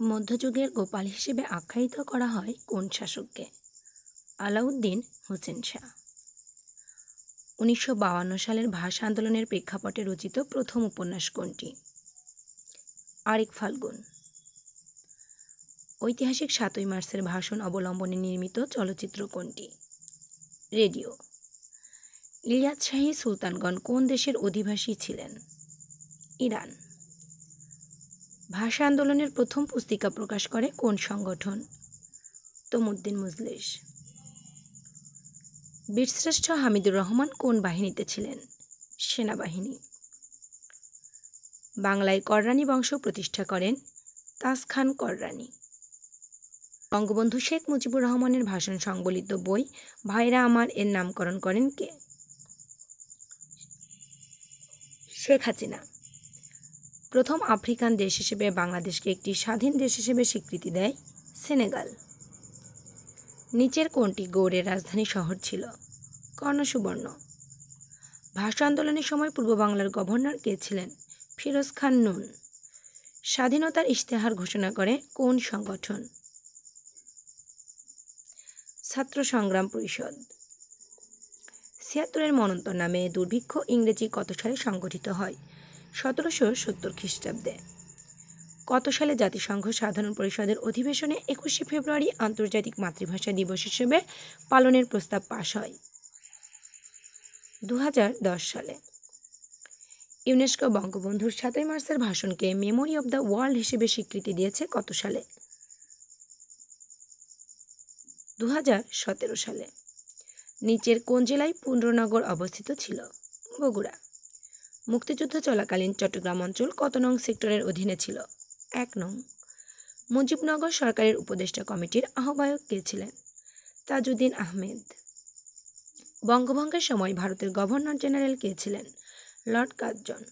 মধ্যযুগের গোপাল হিসেবে আখ্যায়িত করা হয় কোন শাসককে? আলাউদ্দিন হোসেন শাহ। 1952 সালের ভাষা আন্দোলনের প্রেক্ষাপটে রচিত প্রথম উপন্যাস কোনটি? আরেক ফাল্গুন। ঐতিহাসিক 7ই মার্চের ভাষণ অবলম্বনে নির্মিত চলচ্চিত্র কোনটি? রেডিও। ইলিয়াস শাহী সুলতানগণ কোন দেশের অধিবাসী ছিলেন? ইরান। ভাষা আন্দোলনের প্রথম পুস্তিকা প্রকাশ করে কোন সংগঠন? তমুদ্দিন মজলিস। বীরশ্রেষ্ঠ হামিদুর রহমান কোন বাহিনীতে ছিলেন? সেনাবাহিনী। বাংলায় কররানী বংশ প্রতিষ্ঠা করেন তাজ খান কররানী। বঙ্গবন্ধু শেখ মুজিবুর রহমানের ভাষণ সংবলিত বই ভাইরা আমার এর নামকরণ করেন কে? শেখ হাসিনা। প্রথম আফ্রিকান দেশ হিসেবে বাংলাদেশকে একটি স্বাধীন দেশ হিসেবে স্বীকৃতি দেয় সেনেগাল। নিচের কোনটি গৌড়ের রাজধানী শহর ছিল? কর্ণসুবর্ণ। ভাষা আন্দোলনের সময় পূর্ব বাংলার গভর্নর কে ছিলেন? ফিরোজ খান নুন। স্বাধীনতার ইশতেহার ঘোষণা করে কোন সংগঠন? ছাত্র সংগ্রাম পরিষদ। ৭৬-এর মন্বন্তর নামে দুর্ভিক্ষ ইংরেজি কত সালে সংগঠিত হয়? 1770 খ্রিস্টাব্দে। কত সালে জাতিসংঘ সাধারণ পরিষদের অধিবেশনে 21শে ফেব্রুয়ারি আন্তর্জাতিক মাতৃভাষা দিবস হিসেবে পালনের প্রস্তাব পাশ হয়? 2010 সালে। ইউনেস্কো বঙ্গবন্ধুর 7ই মার্চের ভাষণকে মেমোরি অব দ্য ওয়ার্ল্ড হিসেবে স্বীকৃতি দিয়েছে কত সালে? 2017 সালে। নিচের কোন জেলায় পুণ্ড্রনগর অবস্থিত ছিল? বগুড়া। মুক্তিযুদ্ধ চলাকালীন চট্টগ্রাম অঞ্চল কত নং সেক্টরের অধীনে ছিল? 1 নং। মুজিবনগর সরকারের উপদেষ্টা কমিটির আহ্বায়ক কে ছিলেন? তাজউদ্দিন আহমেদ। বঙ্গভঙ্গের সময় ভারতের গভর্নর জেনারেল কে ছিলেন? Lord Curzon.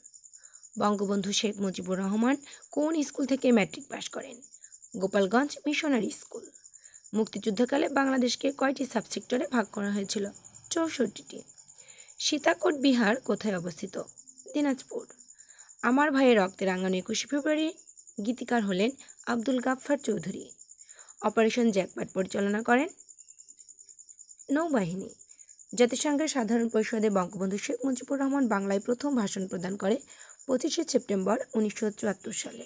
বঙ্গবন্ধু শেখ মুজিবুর রহমান কোন স্কুল থেকে ম্যাট্রিক পাশ করেন? Gopalganj missionary school. মুক্তিযুদ্ধকালে বাংলাদেশকে কয়টি সাবসেক্টরে ভাগ করা হয়েছিল? 64টি। সীতাকোট বিহার কোথায় অবস্থিত? দিনাজপুর। আমার ভাইয়ের রক্তে রাঙানো 21শে ফেব্রুয়ারি গীতিকার হলেন আব্দুল গাফফার চৌধুরী। অপারেশন জ্যাকপট পরিচালনা করেন নৌবাহিনী। জাতিসংঘের সাধারণ পরিষদে বঙ্গবন্ধু শেখ মুজিবুর রহমান বাংলায় প্রথম ভাষণ প্রদান করে 25শে সেপ্টেম্বর 1974 সালে।